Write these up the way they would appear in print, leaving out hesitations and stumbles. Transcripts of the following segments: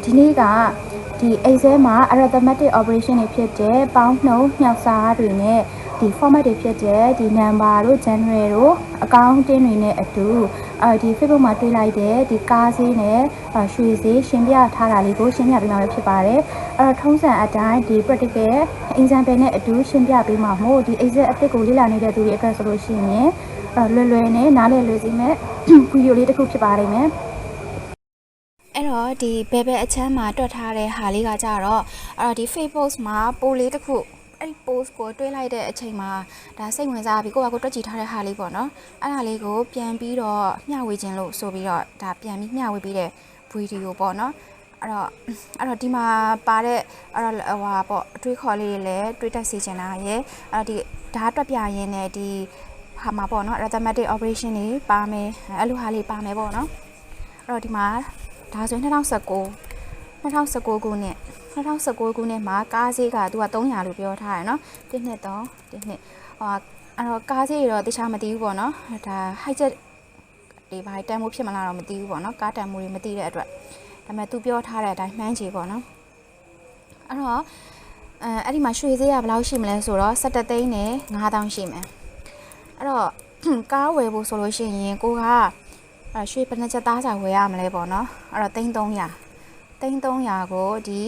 ဒီနေ့ကဒီ Excel မှာ arithmetic operation တွေဖြစ်တဲ့ပေါင်းနှုန်းညှောက်စားတွေနဲ့ဒီ format တွေဖြစ်တဲ့ဒီ number တို့ general တို့ accounting တွေနဲ့အတူဒီ Facebook မှာတွေ့လိုက်တဲ့ဒီကားဈေးနဲ့ရွှေဈေးရှင်းပြထားတာလေးကိုရှင်းပြပေးမှာဖြစ်ပါတယ်အဲ့တော့ထုံးစံအတိုင်းဒီ practical example နဲ့အတူရှင်းပြပေးမှာမို့ဒီ Excel အသစ်ကိုလေ့လာနေတဲ့သူတွေအတွက်ဆိုလို့ရှိရင်လွယ်နဲ့နားလည်လွယ်စေမယ့် ဗီဒီယိုလေးတစ်ခုဖြစ်ပါလိမ့်မယ်အဲ့တော့ဒီဘယ်အချမ်းမှာတွက်ထားတဲ့ဟာလေးကကြတော့ဒီ Facebook မှာပို့လေးတစ်ခုအဲ့ဒီ post ကိုတွေးလိုက်တဲ့အချိန်မှာဒါစိတ်ဝင်စားပြီးကိုကတွက်ကြည့်ထားတဲ့ဟာလေးပေါ့နော်အဲ့ဒါလေးကိုပြန်ပြီးတော့မျှဝေခြင်းလို့ဆိုပြီးတော့ဒါပြန်ပြီးမျှဝေပြီးတဲ့ဗီဒီယိုပေါ့နော်အဲ့တော့ဒီမှာပါတဲ့အဲ့တော့ဟိုဟာပေါ့အတွေးခေါ်လေးတွေလည်းတွေးတက်စေချင်တာရယ်အဲ့ဒီဒါတွက်ပြရင်းနဲ့ဒီဟာမှာပေါ့နော် arithmetic operation တွေပါမယ်အဲ့လိုဟာလေးပါမယ်ပေါ့နော်အဲ့တော့ဒီမှာဒါဆိုရင်2019ခုနှစ်မှာကားဈေးကသူက300လို့ပြောထားတယ်เนาะ1နှစ်3နှစ်ဟိုအဲ့တော့ကားဈေးတော့တခြားမသိဘူးပေါ့เนาะဒါ high jet ဒီဘာတန်မိုးဖြစ်မလားတော့မသိဘူးပေါ့เนาะကားတန်မိုးတွေမသိတဲ့အတွက်ဒါပေမဲ့သူပြောထားတဲ့အတိုင်းမှန်းချေပေါ့เนาะအဲ့တော့အဲ့ဒီမှာရွှေဈေးကဘယ်လောက်ရှိမလဲဆိုတော့17သိန်းနဲ့5000ရှိမယ်အဲ့တော့ကားဝယ်ဖို့ဆိုလို့ရှိရင်ကိုကရွှေဘယ်နှချက်သားစာဝယ်ရမလဲပေါ့เนาะအဲ့တော့300ကိုဒီ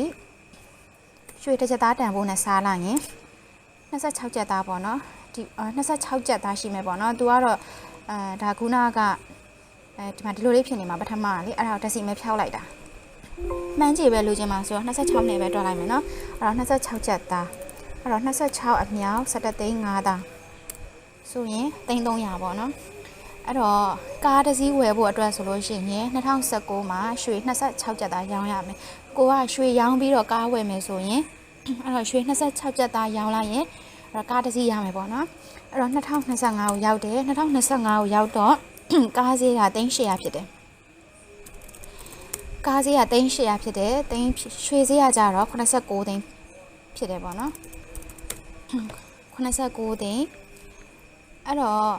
ရွှေတစ်ချက်သားတန်ဖိုးနဲ့စားလိုက်ရင်26ချက်သားပေါ့နော်ဒီ26ချက်သားရှိမယ်ပေါ့နော်သူကတော့ဒါခုနကဒီမှာဒီလိုလေးဖြစ်နေမှာပထမလေအဲ့ဒါကိုတက်စီမဲဖြောက်လိုက်တာမှန်းကြည့်ပဲလိုချင်မှာဆိုတော့26နဲ့ပဲတွက်လိုက်မယ်နော်အဲ့တော့26ချက်သားအဲ့တော့26အမြောက်17သိန်း5000ဆိုရင်300ပေါ့နော်အဲ့တော့ကားတစ်စီးဝယ်ဖို့အတွက်ဆိုလို့ရှိရင်2019မှာရွှေ26ကျပ်သားရောင်းရမယ်ကိုကရွှေရောင်းပြီးတော့ကားဝယ်မယ်ဆိုရင်အဲ့တော့ရွှေ26ကျပ်သားရောင်းလိုက်ရင်အဲ့တော့ကားတစ်စီးရမယ်ပေါ့နော်အဲ့တော့2025ကိုရောက်တယ်2025ကိုရောက်တော့ကားဈေးက3800ဖြစ်တယ်ကားဈေးက3800ဖြစ်တယ်ရွှေဈေးကကြတော့89သိန်းဖြစ်တယ်ပေါ့နော်89သိန်းအဲ့တော့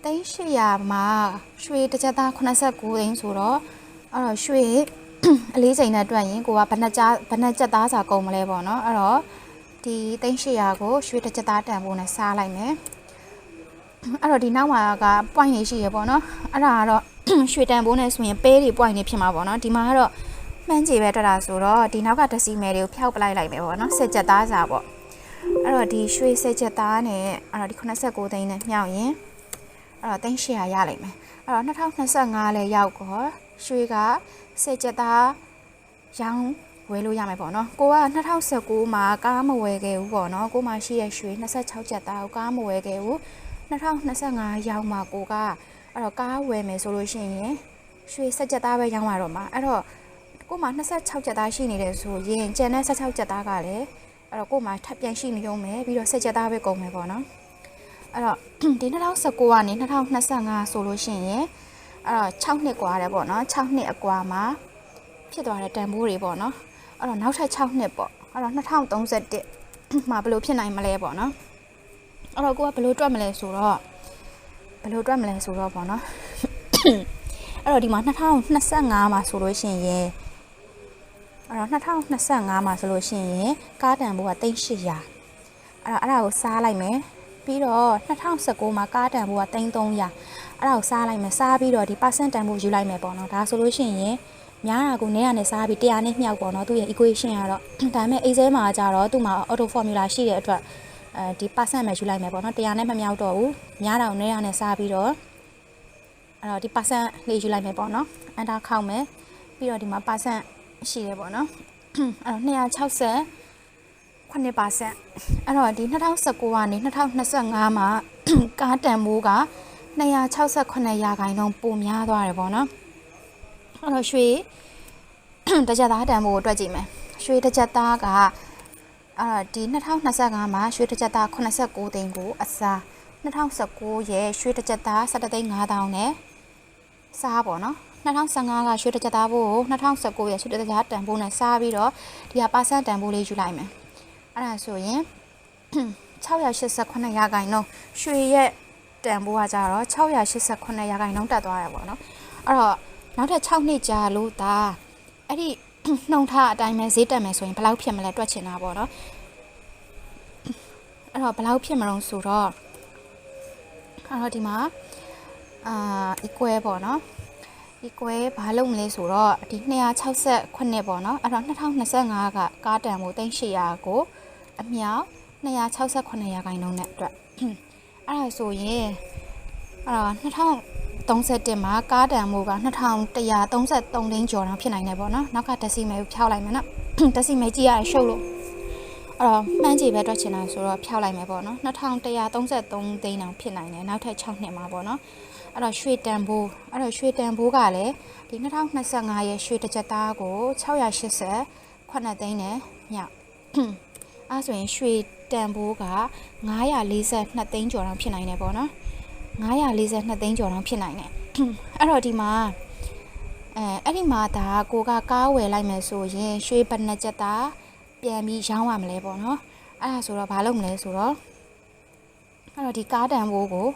3800မှာရွှေတစ်ချက်သား89သိန်းဆိုတော့အဲ့တော့ရွှေအလေးချိန်နဲ့တွက်ရင်ကိုကဘယ်နှချက်သားစာကုန်မလဲပေါ့နော်အဲ့တော့ဒီ3800ကိုရွှေတစ်ချက်သားတန်ဖိုးနဲ့စားလိုက်မယ်အဲ့တော့ဒီနောက်မှာက point တွေရှိရပေါ့နော်အဲ့ဒါကတော့ရွှေတန်ဖိုးနဲ့ဆိုရင်ပဲတွေ point တွေဖြစ်မှာပေါ့နော်ဒီမှာကတော့မှန်းကြည့်ပဲတွက်တာဆိုတော့ဒီနောက်ကဒစီမယ်တွေကိုဖျောက်ပလိုက်လိုက်မယ်ပေါ့နော်10ချက်သားစာပေါ့အဲ့တော့ဒီရွှေ10ချက်သားနဲ့အဲ့တော့ဒီ89သိန်းနဲ့မြောက်ရင်အဲ့တော့3800ရလိမ့်မယ်အဲ့တော့2025လဲရောက်တော့ရွှေက10ချက်သားရောင်းဝယ်လို့ရမယ်ပေါ့နော်ကိုက2019မှာကားမဝယ်ခဲ့ဘူးပေါ့နော်ကိုမှရှိရရွှေ26ချက်သားကိုကားမဝယ်ခဲ့ဘူး2025ရောက်မှာကိုကအဲ့တော့ကားဝယ်မယ်ဆိုလို့ရှိရင်ရွှေ10ချက်သားပဲရောင်းရတော့မှာအဲ့တော့ကိုမှ26ချက်သားရှိနေတယ်ဆိုရင်ကျန်တဲ့16ချက်သားကလည်းအဲ့တော့ကိုမှထပ်ပြန်ရှိနေရုံပဲပြီးတော့10ချက်သားပဲကုန်မယ်ပေါ့နော်အဲ့တော့ဒီ2019ကနေ2025ဆိုလို့ရှိရင်အဲ့တော့6နှစ်กว่าတယ်ပေါ့နော်6နှစ်အကွာမှာဖြစ်သွားတဲ့တန်ဖိုးတွေပေါ့နော်အဲ့တော့နောက်ထပ်6နှစ်ပေါ့အဲ့တော့2031မှာဘယ်လိုဖြစ်နိုင်မလဲပေါ့နော်အဲ့တော့ကိုကဘယ်လိုတွက်မလဲဆိုတော့ပေါ့နော်အဲ့တော့ဒီမှာ2025မှာဆိုလို့ရှိရင်အဲ့တော့2025မှာဆိုလို့ရှိရင်ကားတန်ဖိုးက3800အဲ့ဒါကိုစားလိုက်မယ်ပြီးတော့2019မှာကားတန်ဖိုးက3300အဲ့ဒါကိုစားလိုက်မယ်စားပြီးတော့ဒီ percent တန်ဖိုးယူလိုက်မယ်ပေါ့နော်ဒါဆိုလို့ရှိရင်များတာကို900နဲ့စားပြီး100နဲ့မြောက်ပေါ့နော်သူရဲ့ equation ကတော့ဒါပေမဲ့ Excel မှာကြတော့သူ့မှာ auto formula ရှိတဲ့အတွက်ဒီ percent ပဲယူလိုက်မယ်ပေါ့နော်100နဲ့မမြောက်တော့ဘူးများတာကို900နဲ့စားပြီးတော့အဲ့တော့ဒီ percent လေးယူလိုက်မယ်ပေါ့နော်အဲ့ဒါခောက်မယ်ပြီးတော့ဒီမှာ percent ရှိတယ်ပေါ့နော်အဲ့တော့260 9%အဲ့တော့ဒီ2019ကနေ2025မှာကားတန်မိုးက268ရာခိုင်နှုန်းပိုများသွားတယ်ပေါ့နော်အဲ့တော့ရွှေတစ်ချက်သားတန်မိုးကိုတွက်ကြည့်မယ်ရွှေတစ်ချက်သားကဒီ2025မှာရွှေတစ်ချက်သား89သိန်းကိုအစား2019ရဲ့ရွှေတစ်ချက်သား17သိန်း5000နဲ့စားပေါ့နော်2015ကရွှေတစ်ချက်သားဘို့ကို2019ရဲ့ရွှေတစ်ချက်တန်ဖိုးနဲ့စားပြီးတော့ဒီက percent တန်ဖိုးလေးယူလိုက်မယ်အဲ့ဒါဆိုရင်689ရာခိုင်နှုန်းရွှေရဲ့တန်ဖိုးကကြတော့689ရာခိုင်နှုန်းတက်သွားတယ်ပေါ့နော်အဲ့တော့နောက်ထပ်6နှစ်ကြာလို့ဒါအဲ့ဒီ နှုံထားအတိုင်းပဲဈေးတက်မယ်ဆိုရင်ဘယ်လောက်ဖြစ်မလဲတွက်ချင်တာပေါ့နော်အဲ့တော့ဘယ်လောက်ဖြစ်မလို့ဆိုတော့အဲ့တော့ဒီမှာequal ပေါ့နော် equal ဘာလုပ်မလဲဆိုတော့ဒီ268ပေါ့နော်အဲ့တော့2025ကကားတန်ကို3800ကိုအမြောက်268ရာခိုင်နှုန်းနဲ့အတွက်အဲ့ဒါဆိုရင်အဲ့တော့2031မှာကားတန်မို့က2133သိန်းကျော်တော့ဖြစ်နိုင်တယ်ပေါ့နော်နောက်ကဒက်စီမဲကိုဖျောက်လိုက်မယ်နော်ဒက်စီမဲကြည့်ရရှုပ်လို့အဲ့တော့မှန်းကြည့်ပဲတွက်ချင်တာဆိုတော့ဖျောက်လိုက်မယ်ပေါ့နော်2133သိန်းတောင်ဖြစ်နိုင်တယ်နောက်ထပ်6နှစ်မှာပေါ့နော်အဲ့တော့ရွှေတန်ဘိုးကလည်းဒီ2025ရဲ့ရွှေတစ်ကြက်သားကို680သိန်းနဲ့ညအဲ့ဆိုရင်ရွှေတန်ဘိုးက942သိန်းကျော်တော့ဖြစ်နိုင်တယ်ပေါ့နော်942သိန်းကျော်တော့ဖြစ်နိုင်တယ်အဲ့တော့ဒီမှာအဲ့ဒီမှာဒါကိုကကားဝယ်လိုက်မယ်ဆိုရင်ရွှေဘဏ္ဍကြက်သားပြန်ပြီးရောင်းရမလဲပေါ့နော်အဲ့ဒါဆိုတော့ဘာလုပ်မလဲဆိုတော့အဲ့တော့ဒီကားတန်ဘိုးကို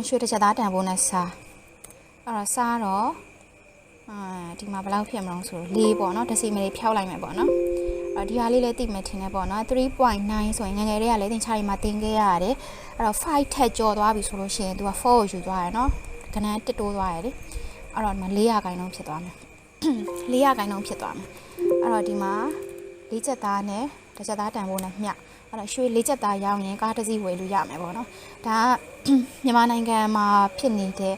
ရွှေတစ်ချက်သားတန်ဖိုးနဲ့စားအဲ့တော့စားတော့ဒီမှာဘယ်လောက်ဖြစ်မလို့ဆိုတော့4ပေါ့နော်ဒက်စီမလေးဖျောက်လိုက်မယ်ပေါ့နော်အဲ့ဒီဟာလေးလည်းသိမယ်ထင်တယ်ပေါ့နော် 3.9 ဆိုရင်ငယ်ငယ်လေးကလည်းတင်ချာရီမှာတင်ခဲ့ရတယ်အဲ့တော့5ထက်ကျော်သွားပြီဆိုလို့ရှိရင်သူက4ကိုယူသွားရယ်နော်ကဏ္ဍ1တိုးသွားရယ်လေအဲ့တော့ဒီမှာ400ခိုင်နှုန်းဖြစ်သွားမယ်400ခိုင်နှုန်းဖြစ်သွားမယ်အဲ့တော့ဒီမှာ4ချက်သားနဲ့တစ်ချက်သားတန်ဖိုးနဲ့မျှအဲ့တော့ရွှေ4ချက်သားရောင်းရင်ကားတစ်စီးဝယ်လို့ရမယ်ပေါ့နော်ဒါကမြန်မာနိုင်ငံမှာဖြစ်နေတဲ့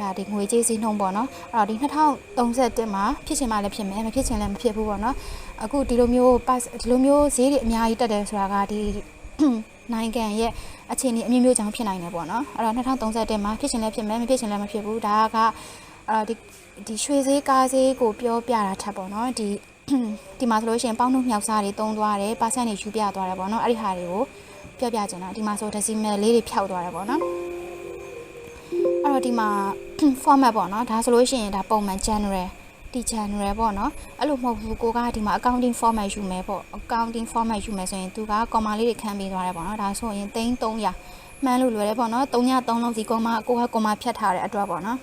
ဒါဒီငွေကြေးစည်းနှုန်းပေါ့နော်အဲ့တော့ဒီ2031မှာဖြစ်ချင်မှလည်းဖြစ်မယ်မဖြစ်ချင်လည်းမဖြစ်ဘူးပေါ့နော်အခုဒီလိုမျိုးဈေးတွေအများကြီးတက်တယ်ဆိုတာကဒီနိုင်ငံရဲ့အခြေအနေအမျိုးမျိုးကြောင့်ဖြစ်နိုင်တယ်ပေါ့နော်အဲ့တော့2031မှာဖြစ်ချင်လည်းဖြစ်မယ်မဖြစ်ချင်လည်းမဖြစ်ဘူးဒါကဒီရွှေဈေးကားဈေးကိုပြောပြတာထပ်ပေါ့နော်ဒီမှာဆိုလို့ရှိရင်ပေါင်းနှုတ်မြောက်စားတွေတုံးသွားတယ်ပါဆန့်တွေယူပြသွားတယ်ပေါ့နော်အဲ့ဒီဟာတွေကိုပြောပြချင်တာဒီမှာဆိုဒက်စီမဲလေးတွေဖြောက်သွားတယ်ပေါ့နော်အဲ့တော့ဒီမှာ format ပေါ့နော်ဒါဆိုလို့ရှိရင်ဒါပုံမှန် general ပေါ့နော်အဲ့လိုမဟုတ်ဘူးကိုကဒီမှာ accounting format ယူမယ်ပေါ့ accounting format ယူမယ်ဆိုရင်သူက comma လေးတွေခန်းပေးသွားတယ်ပေါ့နော်ဒါဆိုရင်300မှန်းလို့လွယ်တယ်ပေါ့နော်300လုံးစီ comma ကိုက comma ဖြတ်ထားတဲ့အတွက်ပေါ့နော်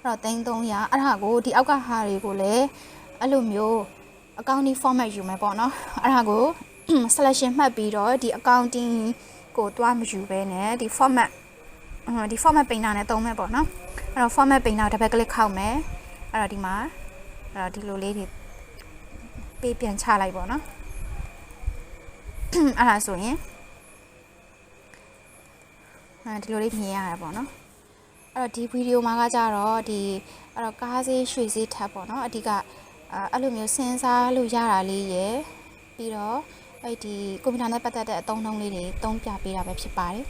အဲ့တော့300အဲ့ဒါကိုဒီအောက်ကဟာတွေကိုလည်းအဲ့လိုမျိုး accounting format ယူမယ်ပေါ့နော်အဲ့ဒါကို selection မှတ်ပြီးတော့ဒီ accounting ကိုတွားမယူဘဲနဲ့ဒီ format ပိန်တာနဲ့သုံးမယ်ပေါ့နော်အဲ့တော့ format ပိန်တာတစ်ပတ်ကလစ်ခောက်မယ်အဲ့တော့ဒီမှာအဲ့တော့ဒီလိုလေးတွေပေးပြန်ချလိုက်ပေါ့နော်အဲ့ဒါဆိုရင်ဒီလိုလေးမြင်ရတာပေါ့နော်အဲ့တော့ဒီဗီဒီယိုမှာကကြတော့ဒီအဲ့တော့ကားဈေးရွှေဈေးထပ်ပေါ့နော်အဓိကအဲ့လိုမျိုးစဉ်းစားလို့ရတာလေးရယ်ပြီးတော့အဲ့ဒီကွန်ပျူတာနဲ့ပတ်သက်တဲ့အသုံးအနှုန်းလေးတွေသုံးပြပေးတာပဲဖြစ်ပါတယ်